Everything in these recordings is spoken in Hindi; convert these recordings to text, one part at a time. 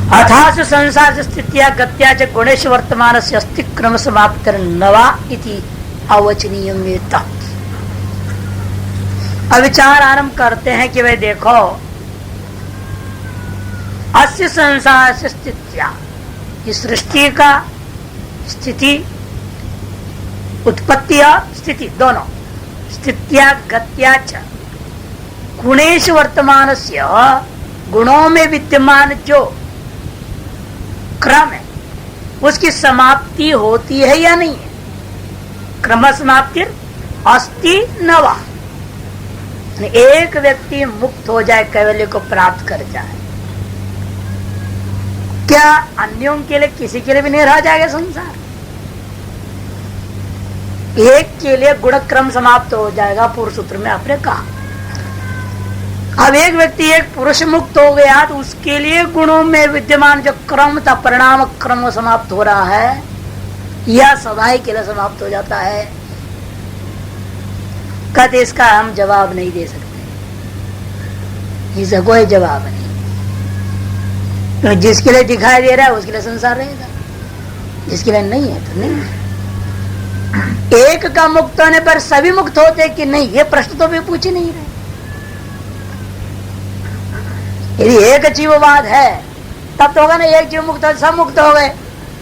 अथासु संसार स्थित्या गत्या च गुणेश वर्तमान से अस्ति क्रम समाप्तिर नवा इति अवचनीयम। अविचार आरंभ करते हैं कि भाई देखो, अस्य संसार से स्थित्या, इस सृष्टि का स्थिति, उत्पत्ति और स्थिति दोनों, स्थित्या गत्या च गुणेश वर्तमान से, गुणों में विद्यमान जो क्रम है उसकी समाप्ति होती है या नहीं है। क्रम समाप्ति अस्ति नवा, एक व्यक्ति मुक्त हो जाए, कैवल्य को प्राप्त कर जाए, क्या अन्यों के लिए किसी के लिए भी नहीं रह जाएगा संसार? एक के लिए गुणक्रम समाप्त हो जाएगा, पुरुष सूत्र में आपने कहा। अब एक व्यक्ति एक पुरुष मुक्त हो गया तो उसके लिए गुणों में विद्यमान जो क्रम था, परिणाम क्रम समाप्त हो रहा है या सदाई के लिए समाप्त हो जाता है? कहते इसका हम जवाब नहीं दे सकते, इसका कोई जवाब नहीं। तो जिसके लिए दिखाई दे रहा है उसके लिए संसार रहेगा, जिसके लिए नहीं है तो नहीं है। एक का मुक्त होने पर सभी मुक्त होते कि नहीं, ये प्रश्न तो भी पूछ ही नहीं रहे। यदि एक जीववाद है तब तो होगा ना, एक जीव मुक्त हो सब मुक्त हो गए,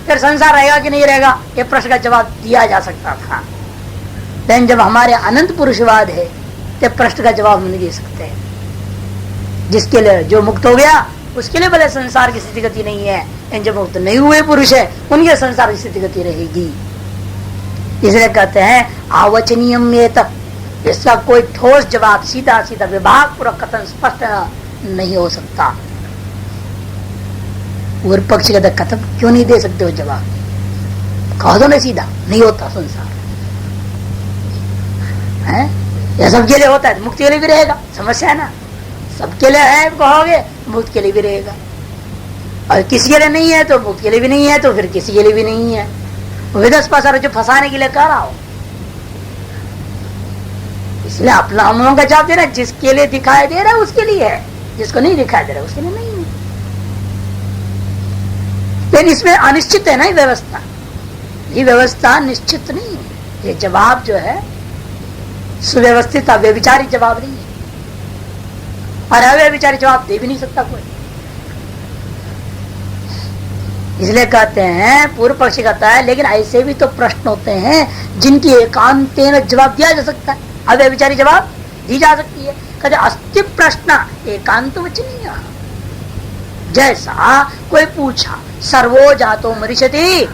फिर संसार रहेगा कि नहीं रहेगा, ये प्रश्न का जवाब दिया जा सकता था। लेकिन जब हमारे अनंत पुरुषवाद है तो प्रश्न का जवाब नहीं दे सकते। जिसके लिए जो मुक्त हो गया उसके लिए भले संसार की स्थिति गति नहीं है, लेकिन जो मुक्त नहीं हुए पुरुष है उनके संसार की स्थिति गति रहेगी। इसलिए कहते हैं आवचनीयम ये तब, इसका कोई ठोस जवाब सीधा सीधा विभाग पूर्वक कथन स्पष्ट नहीं हो सकता। पूर्व पक्ष का कथन क्यों नहीं दे सकते हो जवाब? कह दो ना सीधा, नहीं होता संसार है, यह सबके लिए होता है, मुक्ति के लिए भी रहेगा, समस्या है ना। सबके लिए है कहोगे, मुक्त के लिए भी रहेगा, और किसी के लिए नहीं है तो मुक्त के लिए भी नहीं है, तो फिर किसी के लिए भी नहीं है। विदस पास जो फंसाने के लिए कह रहा हो, इसलिए अपना हम लोगों का जवाब देना, जिसके लिए दिखाई दे रहा है उसके लिए है, जिसको नहीं दिखाई दे रहा है उसके लिए नहीं है। लेकिन इसमें अनिश्चित है ना ये व्यवस्था, ये व्यवस्था निश्चित नहीं है। ये जवाब जो है सुव्यवस्थित अव्यभिचारी जवाब नहीं है, और अव्यभिचारी जवाब दे भी नहीं सकता कोई। इसलिए कहते हैं, पूर्व पक्षी कहता है लेकिन ऐसे भी तो प्रश्न होते हैं जिनकी एकांतेन जवाब दिया जा सकता है, अव्यभिचारी जवाब दी जा सकती है। कहते अस्ति प्रश्न एकांत वचनीय, जैसा कोई पूछा सर्वो जातो मरिष्यति,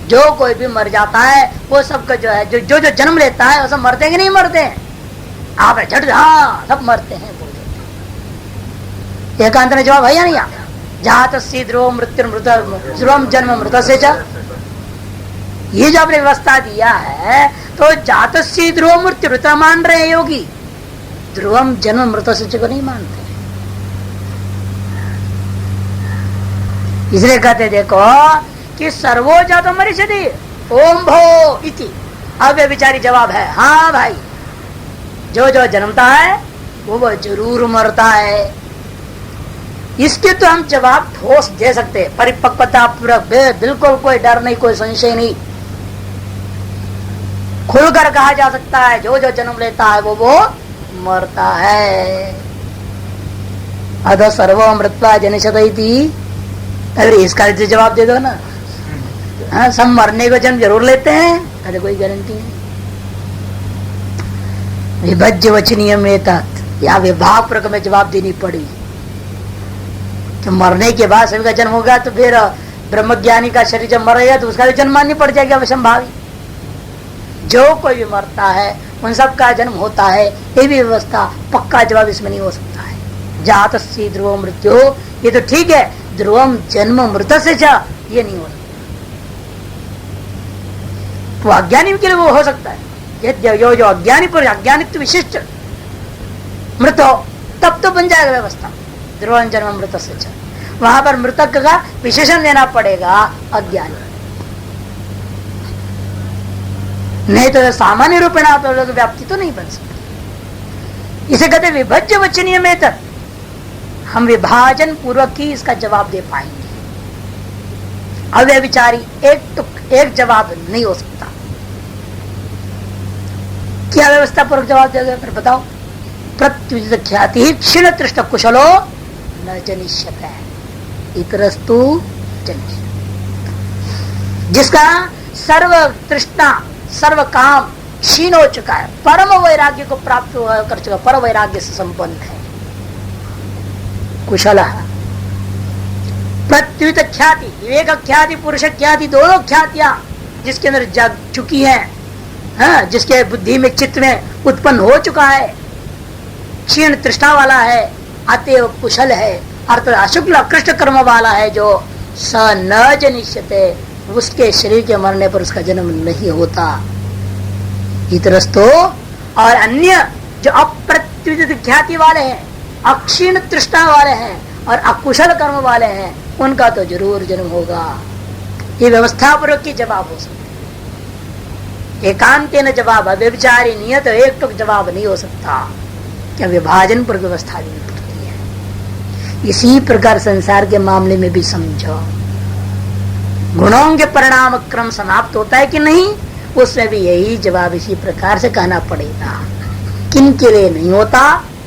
जो कोई भी मर जाता है वो सबका जो है, जो जन्म लेता है वो सब मरते हैं कि नहीं मरते हैं? आप झट हाँ सब मरते हैं बोल देते। एकांत ने जवाब है या नहीं? जातस्य ध्रुव मृत्यु मृत ध्रुवम जन्म मृत से, ये जो आपने व्यवस्था दिया है तो जातस्य ध्रुव मृत्यु मृत मान रहे योगी, ध्रुवम जन्म मृत से को नहीं मानते। इसलिए कहते देखो कि सर्वो जातो मरिष्यति ओम भो इति अव्यभिचारी जवाब है, हाँ भाई जो जो जन्मता है वो जरूर मरता है। इसके तो हम जवाब ठोस दे सकते, परिपक्वता पूर्वक, बिल्कुल कोई डर नहीं, कोई संशय नहीं, खुलकर कहा जा सकता है जो जो जन्म लेता है वो मरता है। अध सर्व मृत्वा जनिषति, अरे इसका जवाब दे दो ना। हाँ सब मरने को जन्म जरूर लेते हैं, अरे कोई गारंटी नहीं। विभज्य वचनीय में या विभाग पूर्वक में जवाब देनी पड़ी कि मरने के बाद सभी का जन्म होगा, तो फिर ब्रह्मज्ञानी का शरीर जब मरेगा तो उसका भी जन्म माननी पड़ जाएगी अवश्यंभावी। जो कोई भी मरता है उन सब का जन्म होता है, ये भी व्यवस्था, पक्का जवाब इसमें नहीं हो सकता है। जातस्य ध्रुव मृत्यु, ये तो ठीक है, ध्रुवम जन्म मृत से ये नहीं हो सकता। तो अज्ञानी के लिए वो हो सकता है, जो अज्ञानी पर अज्ञानित्व विशिष्ट मृत हो तब तो बन जाएगा व्यवस्था, ध्रुवम जन्म मृत से। वहां पर मृतक का विशेषण देना पड़ेगा अज्ञानी, नहीं तो सामान्य रूपेण तो व्याप्ति तो नहीं बन सकती। इसे कहते विभज्य वचनीय में तक हम विभाजन पूर्वक ही इसका जवाब दे पाएंगे। अव्यभिचारी एक जवाब नहीं हो सकता। क्या व्यवस्था पूर्वक जवाब देगा फिर बताओ। प्रत्युदित ख्याति क्षीण तृष्ट कुशलो न जनिष्यते इतरस्तु जनिष्यते। जिसका सर्व तृष्णा सर्व काम क्षीण हो चुका है, परम वैराग्य को प्राप्त कर चुका, परम वैराग्य से संपन्न है, कुशल। प्रत्युत ख्याति विवेक ख्याति पुरुष ख्याति दोनों ख्यातियां जिसके अंदर जग चुकी है, हाँ, जिसके बुद्धि में चित्त में उत्पन्न हो चुका है, क्षीण तृष्णा वाला है, अतएव कुशल है, अर्थ अशुक्ल अकृष्ट कर्म वाला है, जो स न जनिष्यते, उसके शरीर के मरने पर उसका जन्म नहीं होता। इतरस्तो और अन्य जो अप्रत्युदित ख्याति वाले हैं, अक्षीण तृष्णा वाले हैं और अकुशल कर्म वाले हैं, उनका तो जरूर जन्म होगा। ये व्यवस्था पूर्वक की जवाब हो सकती है। एकांत न जवाब व्यभिचारी नियत एक टुक जवाब नहीं हो सकता, क्या विभाजन पर व्यवस्था भी पड़ती है। इसी प्रकार संसार के मामले में भी समझो, गुणों के परिणाम क्रम समाप्त होता है कि नहीं, उसमें भी यही जवाब इसी प्रकार से कहना पड़ेगा। किन के लिए नहीं होता,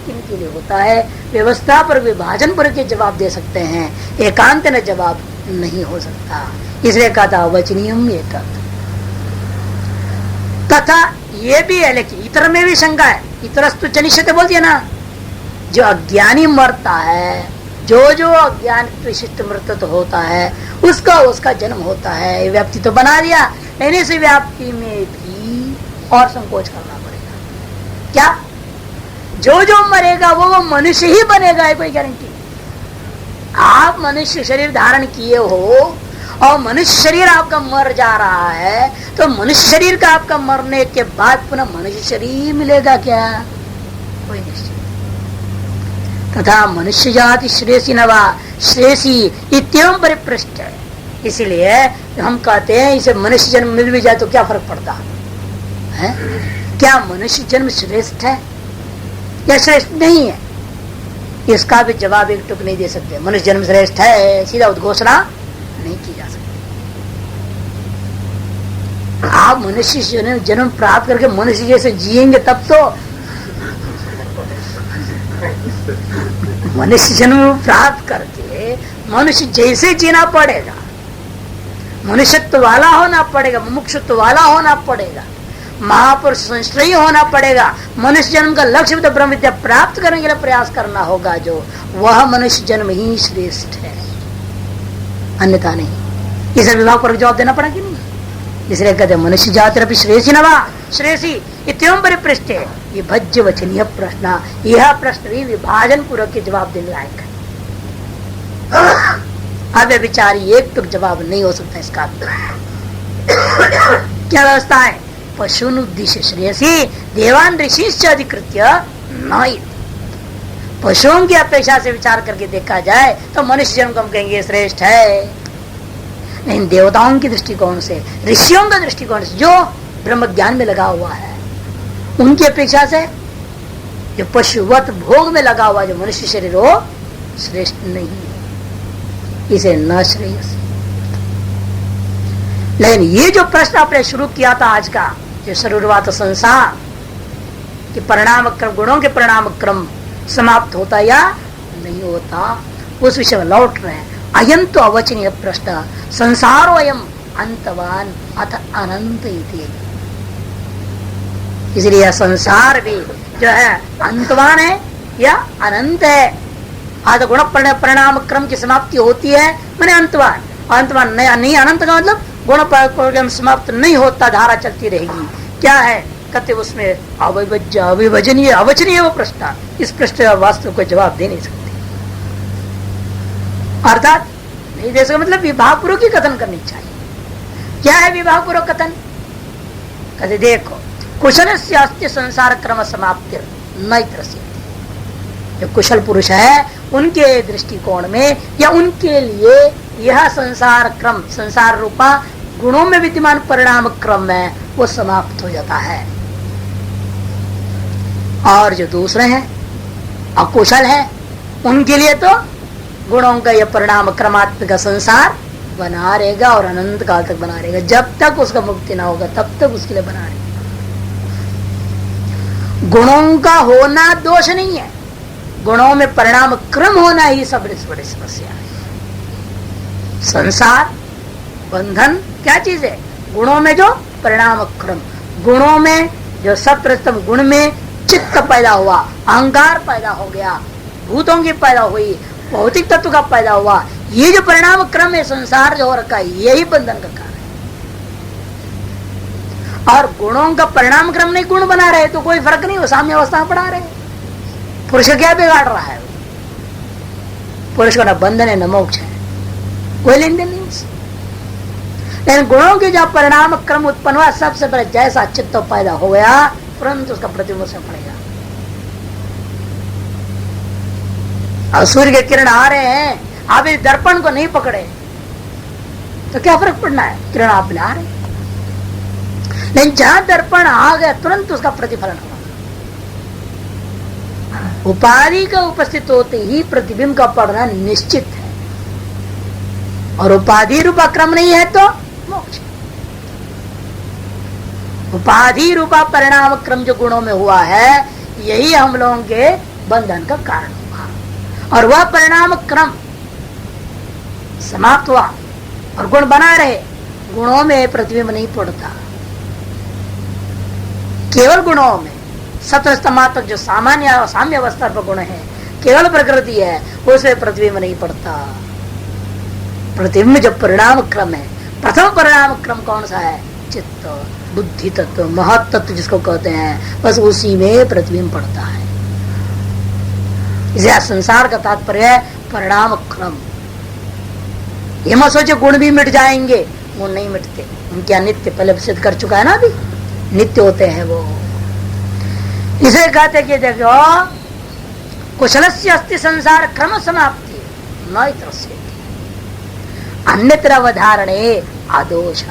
किन के लिए होता है, व्यवस्था पर विभाजन पर के जवाब दे सकते हैं, एकांत न जवाब नहीं हो सकता। इसलिए कहा था अवचनीयम ये तथा ये भी है, लेकिन इतर में भी शंका है। इतरस्तु जनिष्यते बोल दिया ना, जो अज्ञानी मरता है, जो अज्ञान विशिष्ट मृत्यु होता है, उसका जन्म होता है। व्याप्ति तो बना दिया, लेकिन इस व्याप्ति में भी और संकोच करना पड़ेगा। क्या जो मरेगा वो मनुष्य ही बनेगा, है कोई गारंटी? आप मनुष्य शरीर धारण किए हो और मनुष्य शरीर आपका मर जा रहा है, तो मनुष्य शरीर का आपका मरने के बाद पुनः मनुष्य शरीर मिलेगा क्या? कोई निश्चय। तथा मनुष्य जाति श्रेयसी नवा श्रेयसी इत्यम परिपृष्ट है। इसलिए हम कहते हैं इसे मनुष्य जन्म मिल भी जाए तो क्या फर्क पड़ता है? क्या मनुष्य जन्म श्रेष्ठ है या श्रेष्ठ नहीं है? इसका भी जवाब एक टुक नहीं दे सकते। मनुष्य जन्म श्रेष्ठ है सीधा उद्घोषणा नहीं की जा सकती। आप मनुष्य जन्म प्राप्त करके मनुष्य जैसे जिएंगे तब तो मनुष्य जन्म प्राप्त करके मनुष्य जैसे जीना पड़ेगा, मनुष्यत्व वाला होना पड़ेगा, मुमुक्षुत्व वाला होना पड़ेगा, महापुरुष संश्रयी होना पड़ेगा। मनुष्य जन्म का लक्ष्य तो ब्रह्म विद्या प्राप्त करने के लिए प्रयास करना होगा, जो वह मनुष्य जन्म ही श्रेष्ठ है, अन्यथा नहीं। इसे विभाग पर जवाब देना पड़ा कि नहीं? इसलिए कहते मनुष्य जाति श्रेयसी नवा श्रेयसी इत्यम परिपृष्ट है। ये भज्य वचनीय प्रश्न, यह प्रश्न भी विभाजन पूर्वक के जवाब देने लायक है। अब विचारी एक टुक जवाब नहीं हो सकता इसका। क्या व्यवस्था है? पशुन उद्देश्य श्रेयसी देवान ऋषि अधिकृत्य नहीं। पशुओं की अपेक्षा से विचार करके देखा जाए तो मनुष्य जन्म को हम कहेंगे श्रेष्ठ है, लेकिन देवताओं की दृष्टिकोण से, ऋषियों का दृष्टिकोण से, जो ब्रह्म ज्ञान में लगा हुआ है, उनकी अपेक्षा से जो पशुवत भोग में लगा हुआ जो मनुष्य शरीर हो श्रेष्ठ नहीं है, इसे न श्रेयस। लेकिन ये जो प्रश्न आपने शुरू किया था आज का, जो शुरुआत संसार कि परिणाम क्रम, गुणों के परिणाम क्रम समाप्त होता या नहीं होता, उस विषय में लौट रहे हैं। अयं तो अवचनीय प्रश्न संसारो अयम अंतवान अथ अनंत इति। इसलिए संसार भी जो है अंतवान है या अनंत है। आध गुण परिणाम क्रम की समाप्ति होती है मैंने अंतवान, अंतवान नहीं अनंत का मतलब गुण परिणाम समाप्त नहीं होता, धारा चलती रहेगी। क्या है कहते उसमें अविभजनीय अवचनीय वो प्रश्न। इस प्रश्न का वास्तव को जवाब दे नहीं सकते, अर्थात नहीं दे सकते मतलब विभाग पूर्वक ही कथन करनी चाहिए। क्या है विभाग पूर्वक कथन? कहते देखो कुशल से संसार क्रम समाप्ति न जो कुशल पुरुष है उनके दृष्टिकोण में या उनके लिए यह संसार क्रम, संसार रूपा गुणों में विद्यमान परिणाम क्रम है वो समाप्त हो जाता है। और जो दूसरे हैं अकुशल है उनके लिए तो गुणों का यह परिणाम क्रमात्मक संसार बना रहेगा और अनंत काल तक बना रहेगा। जब तक उसका मुक्ति ना होगा तब तक उसके लिए बना रहेगा। गुणों का होना दोष नहीं है, गुणों में परिणाम क्रम होना ही सब बड़ी समस्या है। संसार बंधन क्या चीज है? गुणों में जो परिणाम क्रम, गुणों में जो सत्वरजतम गुण में चित्त पैदा हुआ, अहंकार पैदा हो गया, भूतों की पैदा हुई, भौतिक तत्व का पैदा हुआ, ये जो परिणाम क्रम है संसार जो हो रखा है, यही बंधन का कारण है। और गुणों का परिणाम क्रम नहीं गुण बना रहे तो कोई फर्क नहीं, वो साम्य अवस्था में पढ़ा रहे। पुरुष क्या बिगाड़ रहा है? पुरुष को न बंधन है न मोक्ष है, कोई लेन देन नहीं उससे। लेकिन गुणों के जब परिणाम क्रम उत्पन्न हुआ, सबसे पहले जैसा चित्त पैदा हो गया तुरंत उसका प्रतिबिंब उसमें पड़ेगा। और सूर्य के किरण आ रहे हैं, आप इस दर्पण को नहीं पकड़े तो क्या फर्क पड़ना है? किरण आप ला रहे, लेकिन जहां दर्पण आ गया तुरंत उसका प्रतिफलन हुआ। उपाधि का उपस्थित होते ही प्रतिबिंब का पड़ना निश्चित है, और उपाधि रूपा क्रम नहीं है तो मोक्ष। उपाधि रूपा परिणाम क्रम जो गुणों में हुआ है, यही हम लोगों के बंधन का कारण हुआ। और वह परिणाम क्रम समाप्त हुआ और गुण बना रहे, गुणों में प्रतिबिंब नहीं पड़ता। केवल गुणों में सत्वस्तमात्मक जो सामान्य साम्य अवस्था पर गुण है, केवल प्रकृति है, उसमें प्रतिबिंब नहीं पड़ता। प्रतिबिंब जो परिणाम क्रम है, प्रथम परिणाम क्रम कौन सा है? चित्त, बुद्धि तत्व, महत तत्व जिसको कहते हैं, बस उसी में प्रतिबिंब पड़ता है। इसे संसार का तात्पर्य है परिणाम क्रम। ये मत सोचे गुण भी मिट जाएंगे, गुण नहीं मिटते, उनके अनित्य पहले सिद्ध कर चुका है ना, अभी नित्य होते हैं वो। इसे कहते कि देखो कुशलस्य अस्ति संसार क्रम समाप्ति न इतरस्य अन्यत्र अवधारणे आदोष।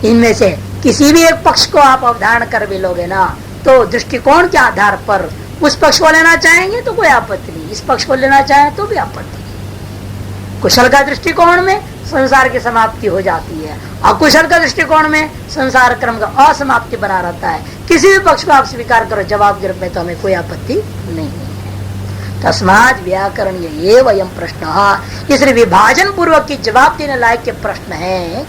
इनमें से किसी भी एक पक्ष को आप अवधारण कर भी लोगे ना, तो दृष्टिकोण के आधार पर उस पक्ष को लेना चाहेंगे तो कोई आपत्ति नहीं, इस पक्ष को लेना चाहे तो भी आपत्ति नहीं। कुशल का दृष्टिकोण में संसार की समाप्ति हो जाती है, अकुशल का दृष्टिकोण में संसार क्रम का असमाप्ति बना रहता है। किसी भी पक्ष को आप स्वीकार करो जवाब के रूप में तो हमें कोई आपत्ति नहीं है। तस्मात् व्याकरण ये वयम प्रश्न, इसलिए विभाजन पूर्वक की जवाब देने लायक के प्रश्न है।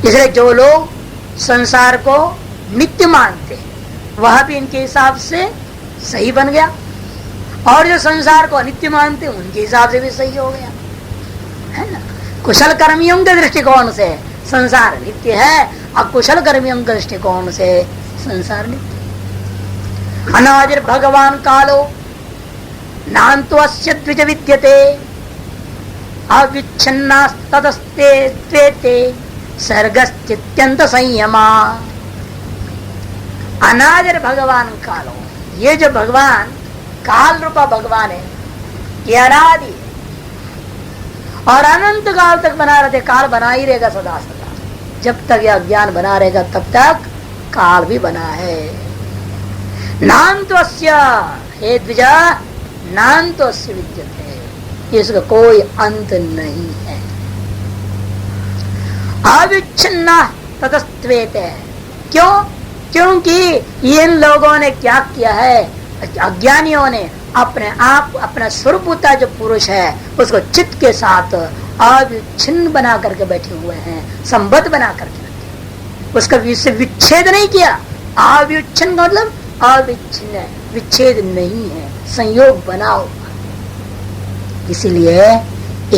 इसलिए जो लोग संसार को नित्य मानते हैं वह भी इनके हिसाब से सही बन गया, और जो संसार को अनित्य मानते हैं उनके हिसाब से भी सही हो गया, है ना। कुशल कर्मियों के दृष्टिकोण से संसार नित्य है, अकुशल कर्मियों के दृष्टिकोण से संसार नित्य। अनादिर भगवान कालो नान्तो अस्य द्विज विद्यते अविच्छिन्नास्ततस्ते त्वेते सर्गस्थित्यंत संयमा। अनादिर भगवान कालो, ये जो भगवान काल रूपा भगवान है, ये अनादि है और अनंत काल तक बना रहते। काल बना ही रहेगा सदा सदा, जब तक यह ज्ञान बना रहेगा तब तक काल भी बना है। नान्तस्य हे द्विजा नान्तस्य विद्यते, इसका कोई अंत नहीं है। अविच्छिन्न ततस्त्वेते, क्यों? क्योंकि इन लोगों ने क्या किया है, अज्ञानियों ने अपने आप अपना स्वरूप होता जो पुरुष है उसको चित्त के साथ अविच्छिन्न बना करके बैठे हुए हैं, संबद्ध बना करके रखे, उसका विच्छेद नहीं किया। अविच्छिन्न मतलब अविच्छिन्न है, विच्छेद नहीं है, संयोग बनाओ। इसीलिए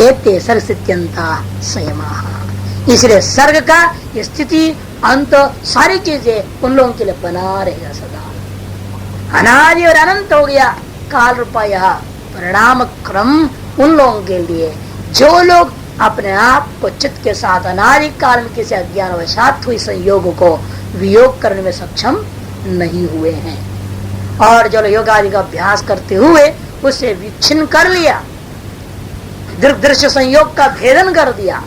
एते सर्ग स्थित्यंता संयमा, इसलिए सर्ग का स्थिति अंत सारी चीजें उन लोगों के लिए बना रहेगा सदा। अनादि और अनंत हो गया काल रूपा यह परिणाम क्रम उन लोगों के लिए जो लोग अपने आप को चित्त के साथ अनादि काल में किसी अज्ञान वशात हुई संयोग को वियोग करने में सक्षम नहीं हुए हैं, और जो योग आदि का अभ्यास करते हुए उसे विच्छिन्न कर लिया, दृश्य संयोग का भेदन कर दिया,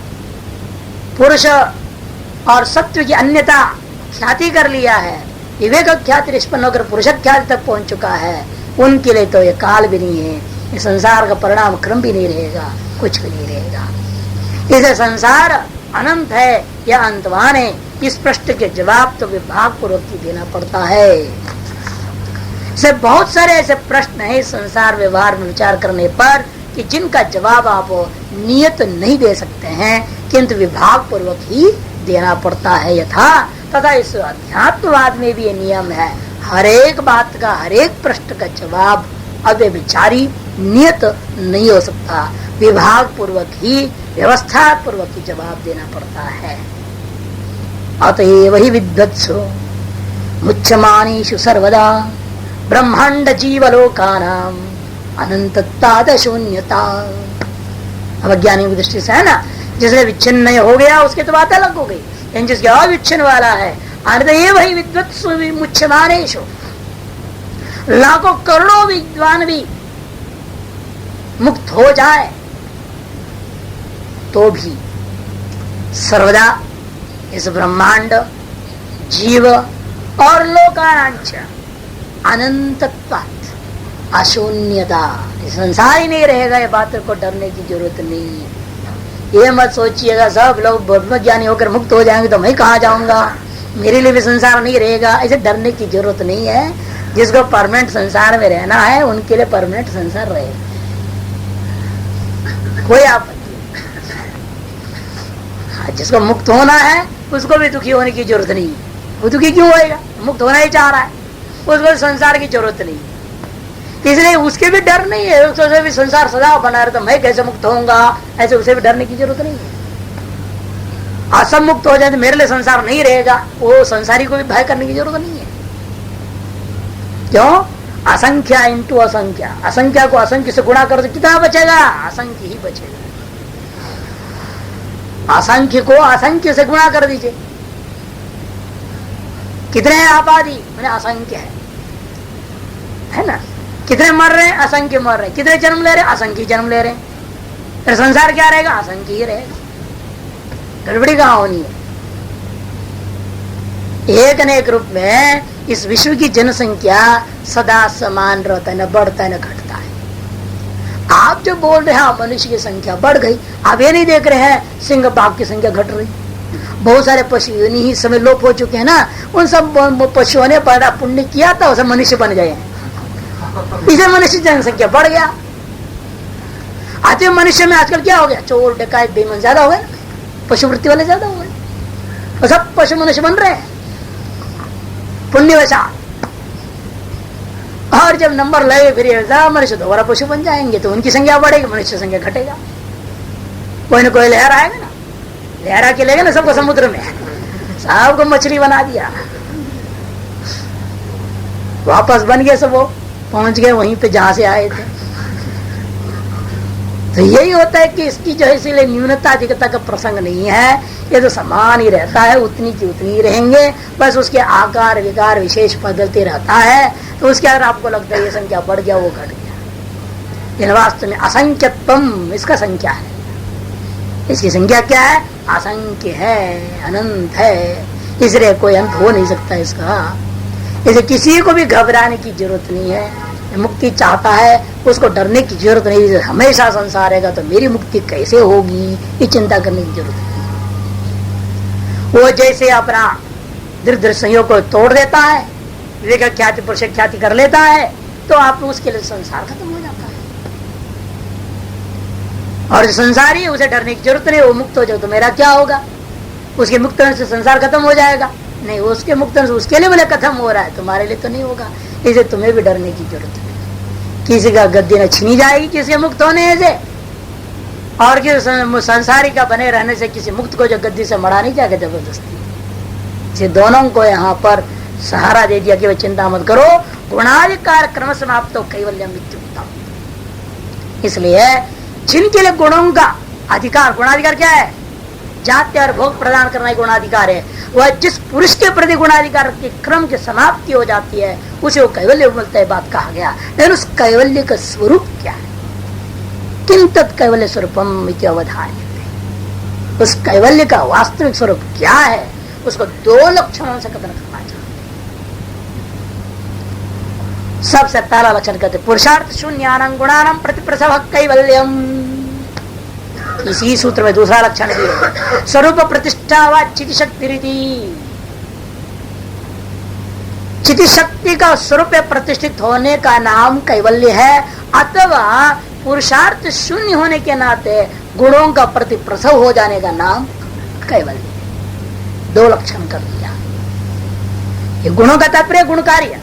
पुरुष और सत्व की अन्यता ख्याति कर लिया है, विवेक ख्याति निष्पन्न होकर पुरुष ख्याति तक पहुंच चुका है, उनके लिए तो ये काल भी नहीं है, ये संसार का परिणाम क्रम भी नहीं रहेगा, कुछ भी नहीं रहेगा। इसे संसार अनंत है या अंतवान है, इस प्रश्न के जवाब तो विभाग पूर्वक ही देना पड़ता है। से बहुत सारे ऐसे प्रश्न है संसार व्यवहार में विचार करने पर कि जिनका जवाब आप नियत नहीं दे सकते हैं, किंतु विभाग पूर्वक ही देना पड़ता है। यथा तथा इस अध्यात्मवाद में भी ये नियम है, हर एक बात का, हर एक प्रश्न का जवाब अव्यभिचारी नियत नहीं हो सकता, विभाग पूर्वक ही, व्यवस्था पूर्वक ही जवाब देना पड़ता है। अतएव ही विद्वत्सु मुच्यमानेषु सर्वदा ब्रह्मांड जीवलोकानाम अनंतता शून्यता। अब अज्ञानी की दृष्टि से है ना, जिसने विच्छिन्न हो गया उसकी तो बात अलग हो गई, लेकिन जिसके अविच्छिन्न वाला है, अतएव ही विद्वत्सु मुच्यमानेषु, लाखों करोड़ों विद्वान भी मुक्त हो जाए तो भी सर्वदा इस ब्रह्मांड, जीव और लोकांच अनंतत्वात् अशून्यता, संसार ही नहीं रहेगा, ये बात को डरने की जरूरत नहीं है। ये मत सोचिएगा सब लोग ब्रह्मज्ञानी होकर मुक्त हो जाएंगे तो मैं कहाँ जाऊंगा, मेरे लिए भी संसार नहीं रहेगा, ऐसे डरने की जरूरत नहीं है। जिसको परमानेंट संसार में रहना है उनके लिए परमानेंट संसार रहेगा, कोई आपत्ति। जिसको मुक्त होना है उसको भी दुखी होने की जरूरत नहीं है, वो दुखी क्यों होएगा, मुक्त होना ही चाह रहा है, उसको संसार की जरूरत नहीं, इसलिए उसके भी डर नहीं है। उसको भी संसार सदा बना रहे तो मैं कैसे मुक्त होऊंगा, ऐसे उसे भी डरने की जरूरत नहीं है। असम मुक्त हो जाए तो मेरे लिए संसार नहीं रहेगा, वो संसारी को भी भय करने की जरूरत नहीं है। क्यों? असंख्या इंटू असंख्या, असंख्या को असंख्य से गुणा कर तो कितना बचेगा, असंख्य ही बचेगा। असंख्य को असंख्य से गुणा कर दीजिए, कितने हैं आबादी, मैंने असंख्य है ना, कितने मर रहे हैं, असंख्य मर रहे हैं, कितने जन्म ले रहे हैं, असंख्य जन्म ले रहे हैं, फिर संसार क्या रहेगा, असंख्य ही रहेगा, गड़बड़ी कहां होनी है। एक न एक रूप में इस विश्व की जनसंख्या सदा समान रहता है, न बढ़ता है न घटता है। आप जो बोल रहे हैं मनुष्य की संख्या बढ़ गई, आप ये नहीं देख रहे हैं सिंह बाघ की संख्या घट रही, बहुत सारे पशु ही समय लोप हो चुके हैं ना, उन सब पशुओं ने बड़ा पुण्य किया था, उसे मनुष्य बन गए हैं, इसे मनुष्य जनसंख्या बढ़ गया। आते मनुष्य में आजकल क्या हो गया, चोर डकायत बेईमान ज्यादा हो गए, पशुवृत्ति वाले ज्यादा हो गए, और सब पशु मनुष्य बन रहे हैं पुण्यवशा। और जब नंबर लगे फिर मनुष्य दोबारा पशु बन जाएंगे तो उनकी संख्या बढ़ेगी, मनुष्य संख्या घटेगा। कोई न कोई लहर आएगा ना, लहरा के लेगा ना सबको समुद्र में, सबको मछली बना दिया, वापस बन गए, सब वो पहुंच गए वहीं पे जहां से आए थे। तो यही होता है कि इसकी जो है इसीलिए न्यूनता अधिकता का प्रसंग नहीं है, ये तो समान ही रहता है, उतनी की उतनी ही रहेंगे, बस उसके आकार विकार विशेष बदलते रहता है। तो उसके अगर आपको लगता है ये संख्या बढ़ गया वो घट गया, लेकिन वास्तव में असंख्यत्वम इसका संख्या है, इसकी संख्या क्या है, असंख्य है, अनंत है, इसलिए कोई अंत हो नहीं सकता इसका। इसे किसी को भी घबराने की जरूरत नहीं है, मुक्ति चाहता है उसको डरने की जरूरत नहीं, हमेशा संसार रहेगा तो मेरी मुक्ति कैसे होगी ये चिंता करने की जरूरत नहीं। वो जैसे अपना दृढ़ संयोग को तोड़ देता है, विवेक ख्याति पुरुष ख्याति कर लेता है, तो आप उसके लिए संसार खत्म हो जाता है। और जो संसारी है उसे डरने की जरूरत नहीं, वो मुक्त हो जाए तो मेरा क्या होगा, उसके मुक्त होने से संसार खत्म हो जाएगा, नहीं उसके मुक्त होने से उसके लिए बोले खत्म हो रहा है, तुम्हारे लिए तो नहीं होगा, इसे तुम्हें भी डरने की जरूरत नहीं। किसी का गद्दी न छीनी जाएगी किसी मुक्त होने से, और किसी संसारी का बने रहने से किसी मुक्त को जो गद्दी से मरा नहीं जाएगा जबरदस्ती। दोनों को यहाँ पर सहारा दे दिया कि वे चिंता मत करो, गुणाधिकार क्रम समाप्त हो कैवल्यम इत्युक्तम। इसलिए जिनके लिए गुणों का अधिकार, गुणाधिकार क्या है, जाति और भोग प्रदान करना गुणाधिकार है, वह जिस पुरुष के प्रति गुणाधिकार के क्रम की समाप्ति हो जाती है उसे वो कैवल्य बोलता है, बात कहा गया। लेकिन उस कैवल्य का स्वरूप क्या है, किम तत् कैवल्य स्वरूपम इति अवधार्यते, उस कैवल्य का वास्तविक स्वरूप क्या है, उसको दो लक्षणों से कथन करना चाहिए। सबसे पहला लक्षण कहते पुरुषार्थ शून्यानां गुणानां प्रतिप्रसव कैवल्यम, इसी सूत्र में दूसरा लक्षण भी है, स्वरूप प्रतिष्ठा व चिति शक्ति रीति। चिति शक्ति का स्वरूप प्रतिष्ठित होने का नाम कैवल्य है, अथवा पुरुषार्थ शून्य होने के नाते गुणों का प्रति प्रसव हो जाने का नाम कैवल्य। दो लक्षण कर दिया। ये गुणों का तात्पर्य गुण कार्य,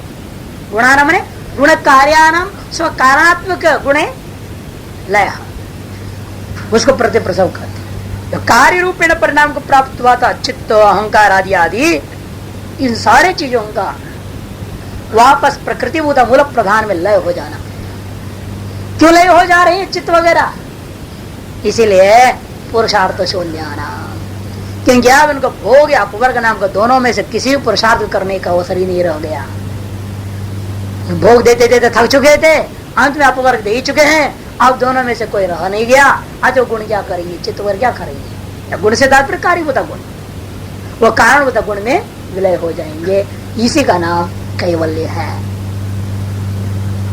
गुणानाम ने गुण कार्यानाम स्व कारणात्मक गुणे लय, उसको प्रति प्रसव करते। तो कार्य रूपेण परिणाम को प्राप्त हुआ था चित्त अहंकार आदि आदि, इन सारे चीजों का वापस प्रकृति मूल प्रधान में लय हो जाना। क्यों लय हो जा रही है चित्त वगैरह? इसीलिए पुरुषार्थ शून्याना, क्योंकि अब इनको भोग या अपवर्ग नाम का दोनों में से किसी भी पुरुषार्थ करने का अवसर ही नहीं रह गया। भोग देते देते थक चुके थे, अंत में अपवर्ग दे ही चुके हैं, अब दोनों में से कोई रह नहीं गया। आज वो गुण क्या करेंगे, चित्त वर्ग क्या करेंगे? या गुण से तात्पर्य कार्यभूत गुण, वो कारणभूत गुण में विलय हो जाएंगे। इसी का नाम कैवल्य है।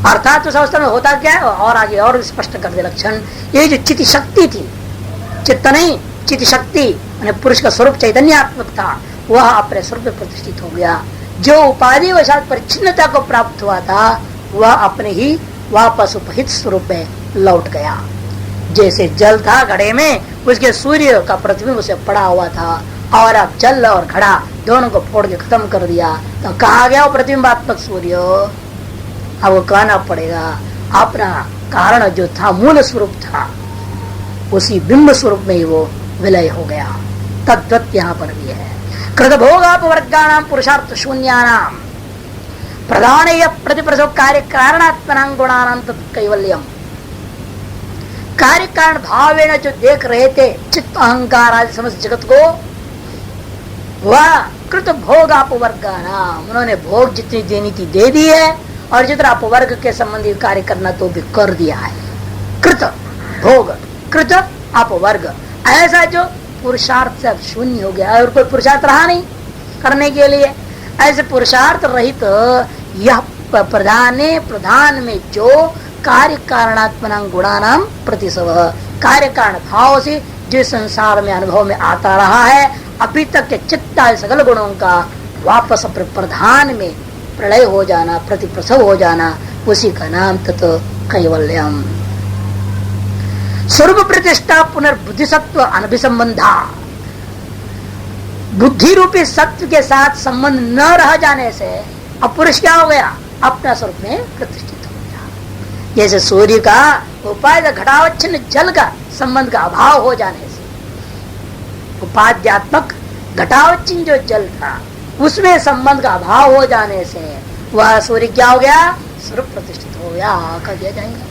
अर्थात उस अवस्था में होता क्या है, और आगे और स्पष्ट कर दे लक्षण। ये जो चित्त शक्ति थी, चित्त नहीं चित्त शक्ति, पुरुष का स्वरूप चैतन्यात्मक था, वह अपने स्वरूप में प्रतिष्ठित हो गया। जो उपाधि वशात परिच्छिन्नता को प्राप्त हुआ था, वह अपने ही वापस उपहित स्वरूप में लौट गया। जैसे जल था घड़े में, उसके सूर्य का प्रतिबिंब उसे पड़ा हुआ था, और अब जल और घड़ा दोनों को फोड़ के खत्म कर दिया, तो कहा गया वो प्रतिबिंबात्मक सूर्य। अब वो कहना पड़ेगा अपना कारण जो था, मूल स्वरूप था, उसी बिंब स्वरूप में ही वो विलय हो गया। तद्वत यहाँ पर भी है। कृत भोगापवर्गाणाम पुरुषार्थ शून्यानाम प्रधान प्रतिप्रसव कार्य कारणात्मनां गुणानां तत् कैवल्यम। कार्य कारण भावेन जो देख रहे थे चित्त अहंकार आदि समस्त जगत को, वह कृत भोगापवर्गाणाम, उन्होंने भोग जितनी देनी थी दे दी है, और जितना अपवर्ग के संबंधी कार्य करना तो भी कर दिया है। कृत भोग कृत अपवर्ग, ऐसा जो पुरुषार्थ से शून्य हो गया और कोई पुरुषार्थ रहा नहीं करने के लिए। ऐसे पुरुषार्थ रहित यह प्रधान में जो कार्य कारणात्मनां गुणानां प्रतिसव, कार्य कारण भाव से जो संसार में अनुभव में आता रहा है, अभी तक के चित्त सकल गुणों का वापस प्रधान में प्रलय हो जाना, प्रतिप्रसव हो जाना, उसी का नाम तत् कैवल्यम। स्वरूप प्रतिष्ठा पुनर्बुद्धि सत्व अनभिसंबंधा, बुद्धि रूपी सत्व के साथ संबंध न रह जाने से अब पुरुष क्या हो गया, अपना स्वरूप में प्रतिष्ठित हो गया। जैसे सूर्य का उपाय घटावच्छिन्न जल का संबंध का अभाव हो जाने से, उपाध्यात्मक घटावच्छिन्न जो जल था उसमें संबंध का अभाव हो जाने से वह सूर्य क्या हो गया, स्वरूप प्रतिष्ठित हो गया। कह दिया जाएगा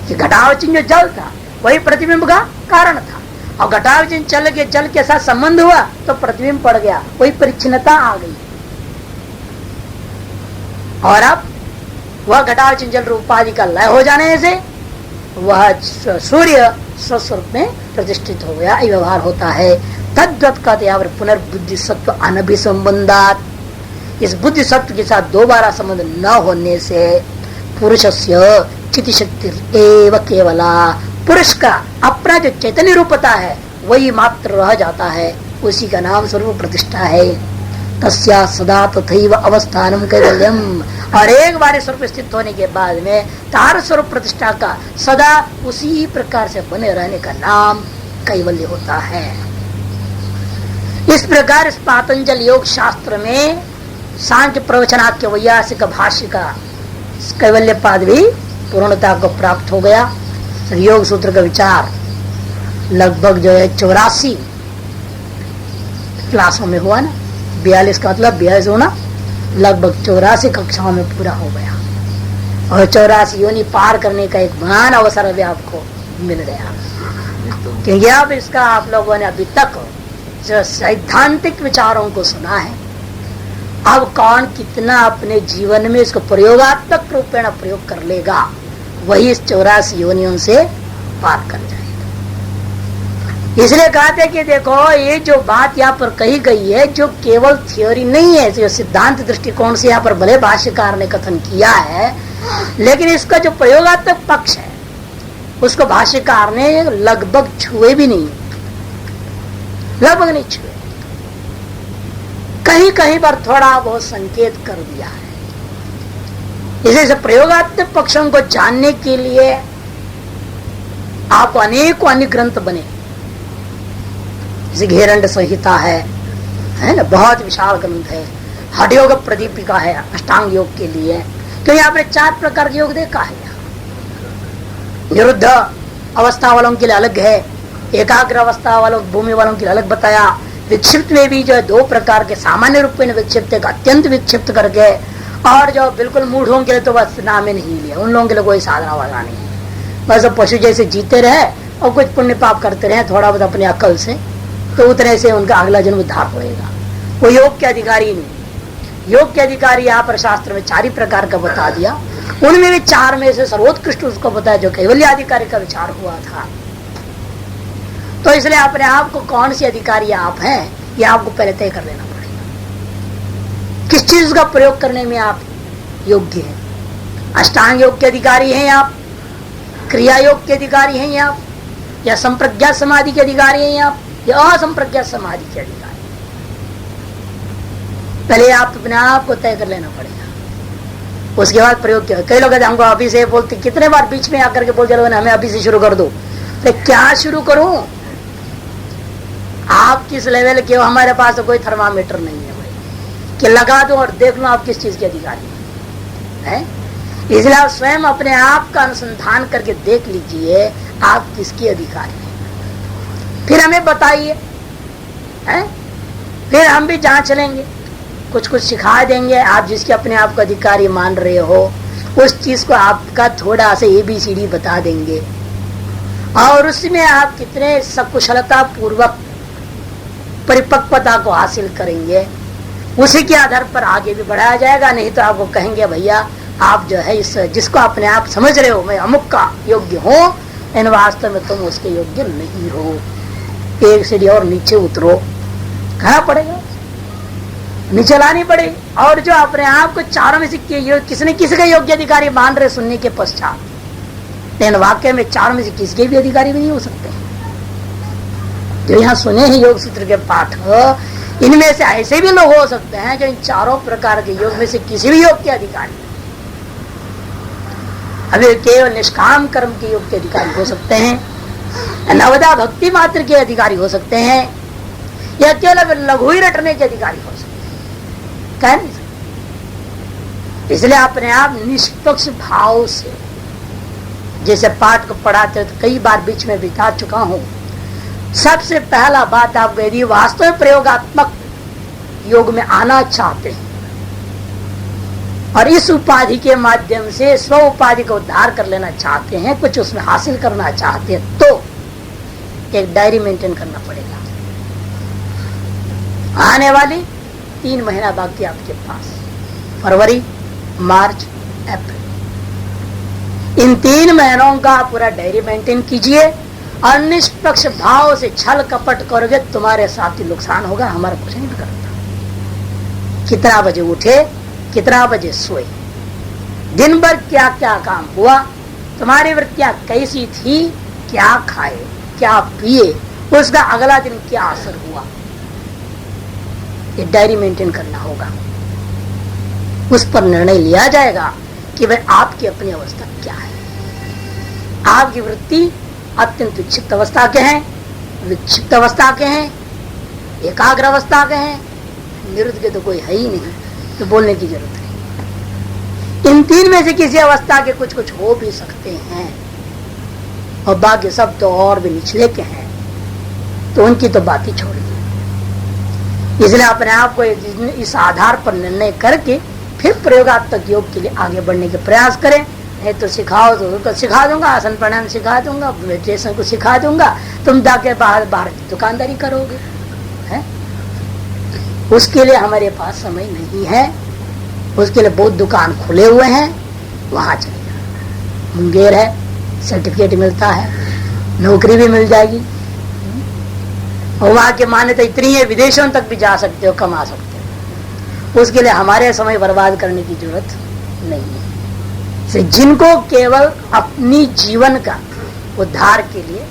कि घटावच्छिन्न जो जल था वही प्रतिबिंब का कारण था, और घटावच्छिन्न जल के साथ संबंध हुआ तो प्रतिबिंब पड़ गया, वही परिच्छिन्नता आ गई। और अब वह घटावच्छिन्न जल उपाधि का लय हो जाने से वह सूर्य स्वस्वरूप में प्रतिष्ठित हो गया। व्यवहार होता है। तद्वत का पुनर्बुद्धि सत्व अनभिसंबंधात, इस बुद्धि सत्व के साथ दोबारा संबंध न होने से पुरुषस्य चिति शक्ति एव केवला, पुरुष का अपना जो चैतन्य रूपता है वही मात्र रह जाता है, उसी का नाम स्वरूप प्रतिष्ठा है। तस्या सदा तथैव अवस्थानम कैवल्यम, और एक बार स्वरूप स्थित होने के बाद में तार स्वरूप प्रतिष्ठा का सदा उसी प्रकार से बने रहने का नाम कैवल्य होता है। इस प्रकार इस पातंजल योग शास्त्र में सांख्य प्रवचनाख्य वैयासिक भाष्य का कैवल्य पाद भी पूर्णता को प्राप्त हो गया। योग सूत्र का विचार लगभग जो है 84 क्लासों में हुआ ना, 42 का मतलब 42 होना, लगभग 84 कक्षाओं में पूरा हो गया, और 84 योनि पार करने का एक महान अवसर अभी आपको मिल गया। क्योंकि अब इसका आप लोगों ने अभी तक जो सैद्धांतिक विचारों को सुना है, अब कौन कितना अपने जीवन में इसको प्रयोगात्मक रूपेण प्रयोग कर लेगा, वही इस 84 योनियों से पार कर जाएगा। इसलिए कहते कि देखो ये जो बात यहाँ पर कही गई है, जो केवल थ्योरी नहीं है, जो सिद्धांत दृष्टिकोण से यहाँ पर भले भाष्यकार ने कथन किया है, लेकिन इसका जो प्रयोगात्मक पक्ष है उसको भाष्यकार ने लगभग छुए भी नहीं, लगभग नहीं छुए, कहीं कहीं पर थोड़ा बहुत संकेत कर दिया है। इसे प्रयोगात्मक पक्षों को जानने के लिए आप अनेकों अन्य ग्रंथ बने, जैसे घेरंड संहिता है ना, बहुत विशाल ग्रंथ है। हठयोग प्रदीपिका है अष्टांग योग के लिए, क्योंकि आपने 4 प्रकार के योग देखा है। निरुद्ध अवस्था वालों के लिए अलग है, एकाग्र अवस्था वालों भूमि वालों के लिए अलग बताया। विक्षिप्त में भी जो है 2 प्रकार के, सामान्य रूप में विक्षिप्त, एक अत्यंत विक्षिप्त करके, और जो बिल्कुल मूढ़ों के लिए तो बस नाम ही नहीं लिया, उन लोगों के लिए कोई साधना वाला नहीं है। बस पशु जैसे जीते रहे और कुछ पुण्य पाप करते रहे थोड़ा बहुत अपने अकल से, तो उतने से उनका अगला जन्म उद्धार होएगा। वो योग के अधिकारी नहीं। योग के अधिकारी यहाँ पर शास्त्र में 4 ही प्रकार का बता दिया, उनमें भी 4 में से सर्वोत्कृष्ट उसको बताया जो कैवल्य अधिकारी का विचार हुआ था। तो इसलिए अपने आप को कौन सी अधिकारी आप हैं, ये आपको पहले तय कर लेना पड़ेगा। किस चीज का प्रयोग करने में आप योग्य हैं? अष्टांग योग के अधिकारी हैं आप, क्रिया योग के अधिकारी हैं आप, या संप्रज्ञात समाधि के अधिकारी हैं आप, या असंप्रज्ञात समाधि के अधिकारी? पहले आप अपने आप को तय कर लेना पड़ेगा, उसके बाद प्रयोग किया। कई लोग हमको अभी से बोलते, कितने बार बीच में आकर के बोलते लोग हमें अभी से शुरू कर दो। तो क्या शुरू करूं? आप किस लेवल के हो? हमारे पास तो कोई थर्मामीटर नहीं है भाई कि लगा दो और देख लो आप किस चीज के अधिकारी हैं। इसलिए आप स्वयं अपने आप का अनुसंधान करके देख लीजिए आप किसके अधिकारी हैं, फिर हमें बताइए, फिर हम भी जांच लेंगे, कुछ कुछ सिखा देंगे। आप जिसके अपने आप को अधिकारी मान रहे हो उस चीज को आपका थोड़ा सा ABCD बता देंगे, और उसमें आप कितने सकुशलता पूर्वक परिपक्वता को हासिल करेंगे, उसी के आधार पर आगे भी बढ़ाया जाएगा। नहीं तो आपको कहेंगे भैया आप जो है इस जिसको अपने आप समझ रहे हो मैं अमुक का योग्य हूँ, इन वास्तव में तुम उसके योग्य नहीं हो, 1 सीढ़ी और नीचे उतरो। कहना पड़ेगा, नीचे लानी पड़ेगी। और जो अपने आप को 4 में से किसने किसी का योग्य अधिकारी मान रहे सुनने के पश्चात, लेकिन वाक्य में 4 में से किसके भी अधिकारी भी नहीं हो सकते। जो यहाँ सुने हैं योग सूत्र के पाठ, इनमें से ऐसे भी लोग हो सकते हैं जो इन 4 प्रकार के योग में से किसी भी योग के अधिकारी, अभी केवल निष्काम कर्म के योग के अधिकारी हो सकते हैं, नवदा भक्ति मात्र के अधिकारी हो सकते हैं, या केवल लघु ही रटने के अधिकारी हो सकते हैं, कह नहीं सकते। इसलिए अपने आप निष्पक्ष भाव से, जैसे पाठ को पढ़ाते तो कई बार बीच में बिता चुका हूं, सबसे पहला बात आपको यदि वास्तव में प्रयोगात्मक योग में आना चाहते हैं और इस उपाधि के माध्यम से स्व उपाधि का उद्धार कर लेना चाहते हैं, कुछ उसमें हासिल करना चाहते हैं, तो एक डायरी मेंटेन करना पड़ेगा। आने वाली 3 महीना बाकी आपके पास, फरवरी, मार्च, अप्रैल, इन 3 महीनों का पूरा डायरी मेंटेन कीजिए और निष्पक्ष भाव से छल कपट करोगे तुम्हारे साथ ही नुकसान होगा, हमारा कुछ नहीं करता। कितना बजे उठे, कितना बजे सोए, दिन भर क्या क्या काम हुआ, तुम्हारी वृत्तियां कैसी थी, क्या खाए क्या पिए, उसका अगला दिन क्या असर हुआ, ये डायरी मेंटेन करना होगा। उस पर निर्णय लिया जाएगा कि भाई आपकी अपनी अवस्था क्या है। आपकी वृत्ति अत्यंत विक्षिप्त अवस्था के हैं, विक्षिप्त अवस्था के हैं, एकाग्र अवस्था के हैं, निरुद्ध के तो कोई है ही नहीं, तो बोलने की जरूरत नहीं। इन 3 में से किसी अवस्था के कुछ कुछ हो भी सकते हैं और बाकी सब तो और भी निचले के हैं, तो उनकी तो बात ही छोड़ दी। इसलिए अपने आप को इस आधार पर निर्णय करके फिर प्रयोगात्मक योग के लिए आगे बढ़ने के प्रयास करें। नहीं तो सिखाओ तो सिखा दूंगा, आसन प्राणायाम सिखा दूंगा, मेडिटेशन को सिखा दूंगा, तुम जाके बाहर दुकानदारी करोगे, है? उसके लिए हमारे पास समय नहीं है। उसके लिए बहुत दुकान खुले हुए हैं, वहां चले जाओ, मुंगेर है, सर्टिफिकेट मिलता है, नौकरी भी मिल जाएगी, और वहां की मान्यता इतनी है विदेशों तक भी जा सकते हो, कमा सकते हो। उसके लिए हमारे समय बर्बाद करने की जरूरत नहीं है। जिनको केवल अपनी जीवन का उद्धार के लिए,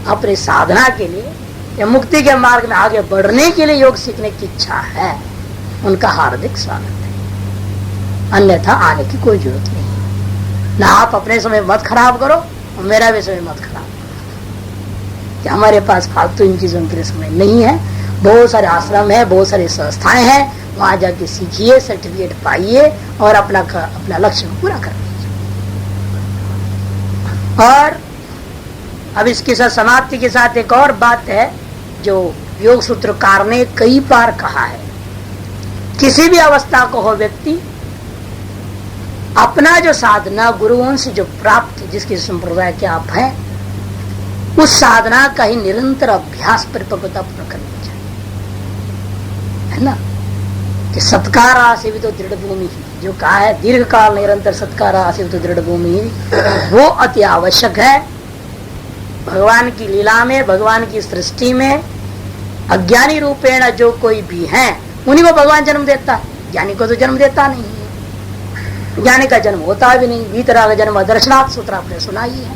अपनी साधना के लिए या मुक्ति के मार्ग में आगे बढ़ने के लिए योग सीखने की इच्छा है, उनका हार्दिक स्वागत है। अन्यथा आने की कोई जरूरत नहीं। ना आप अपने समय मत खराब करो और मेरा भी समय मत खराब करो, कि हमारे पास फालतू इन चीजों के लिए समय नहीं है। बहुत सारे आश्रम है, बहुत सारी संस्थाएं हैं, वहां जाके सीखिए, सर्टिफिकेट पाइए और अपना लक्ष्य को पूरा कर लीजिए। और अब इसके साथ समाप्ति के साथ एक और बात है जो योग सूत्रकार ने कई बार कहा है, किसी भी अवस्था को हो व्यक्ति अपना जो साधना गुरुओं से जो प्राप्त, जिसके संप्रदाय के आप हैं, उस साधना का ही निरंतर अभ्यास परिपक्वता पूर्ण करनी चाहिए, है ना। कि सत्कार आसेवित तो दृढ़ भूमि, जो कहा है दीर्घ काल निरंतर सत्कार आसेवित तो दृढ़ भूमि, वो अति आवश्यक है। भगवान की लीला में, भगवान की सृष्टि में अज्ञानी रूपेण जो कोई भी है उन्हीं को भगवान जन्म देता है, ज्ञानी को तो जन्म देता नहीं है। ज्ञानी का जन्म होता भी नहीं, वीतराग जन्म दर्शनाथ सूत्र आपने सुना ही है।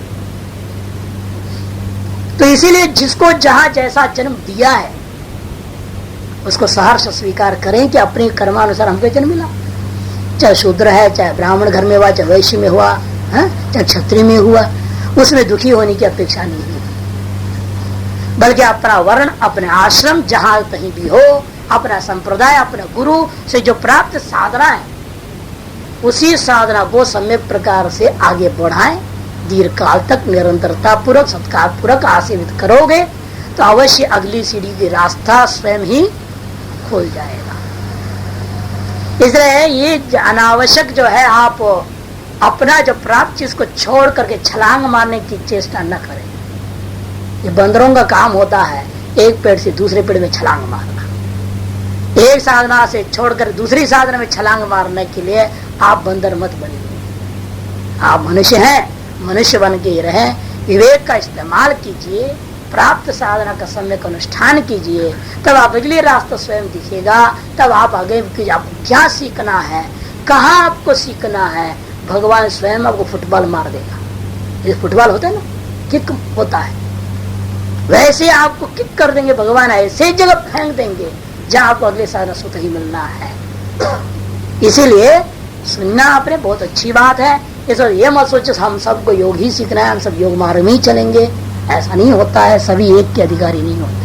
तो इसीलिए जिसको जहां जैसा जन्म दिया है उसको सहर्ष स्वीकार करें कि अपने कर्मानुसार हमको जन्म मिला, चाहे शूद्र है, चाहे ब्राह्मण घर में हुआ, चाहे वैश्य में हुआ, चाहे क्षत्रिय में हुआ, उसमें दुखी होने की अपेक्षा नहीं है। बल्कि अपना वर्ण, अपने आश्रम जहां कहीं भी हो, अपना संप्रदाय, अपना गुरु से जो प्राप्त साधना है उसी साधना को सम्यक प्रकार से आगे बढ़ाएं। दीर्घ काल तक निरंतरता पूर्वक सत्कार पूर्वक आसेवित करोगे तो अवश्य अगली सीढ़ी की रास्ता स्वयं ही खुल जाएगा। इसलिए ये अनावश्यक जो है, आप अपना जो प्राप्त चीज को छोड़ करके छलांग मारने की चेष्टा न करें। ये बंदरों का काम होता है, एक पेड़ से दूसरे पेड़ में छलांग मारना। एक साधना से छोड़कर दूसरी साधना में छलांग मारने के लिए आप बंदर मत बनिए। आप मनुष्य हैं, मनुष्य बन के रहे, विवेक का इस्तेमाल कीजिए, प्राप्त साधना का सम्यक अनुष्ठान कीजिए, तब आप अगले रास्ता स्वयं दिखेगा। तब आप आगे आपको क्या सीखना है, कहाँ आपको सीखना है, भगवान स्वयं आपको फुटबॉल मार देगा। ये फुटबॉल होता है ना, किक होता है, वैसे आपको किक कर देंगे भगवान, ऐसे जगह फेंक देंगे जहाँ आपको अगले साधना सूत्र ही मिलना है। इसीलिए सुनना आपने बहुत अच्छी बात है। ये मत सोचो हम सबको योग ही सीखना है, हम सब योग मार्ग में ही चलेंगे, ऐसा नहीं होता है। सभी एक के अधिकारी नहीं होते,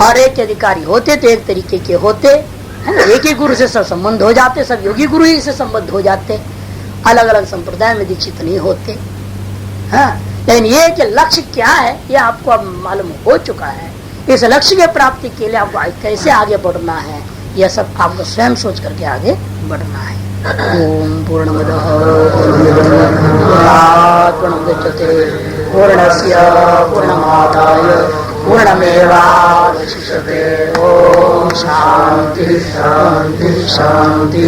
और एक के अधिकारी होते तो एक तरीके के होते है ना। एक ही गुरु से सब संबंध हो जाते, सब योगी गुरु ही से संबंध हो जाते, अलग अलग संप्रदाय में दीक्षित नहीं होते। हाँ, लेकिन ये कि लक्ष्य क्या है ये आपको अब मालूम हो चुका है। इस लक्ष्य के प्राप्ति के लिए आपको कैसे आगे बढ़ना है, यह सब आपको स्वयं सोच करके आगे बढ़ना है। ओम पूर्णमदः पूर्णमुदच्यते पूर्णस्य पूर्णमादाय पूर्णमेवावशिष्यते। ओम शांति शांति शांति।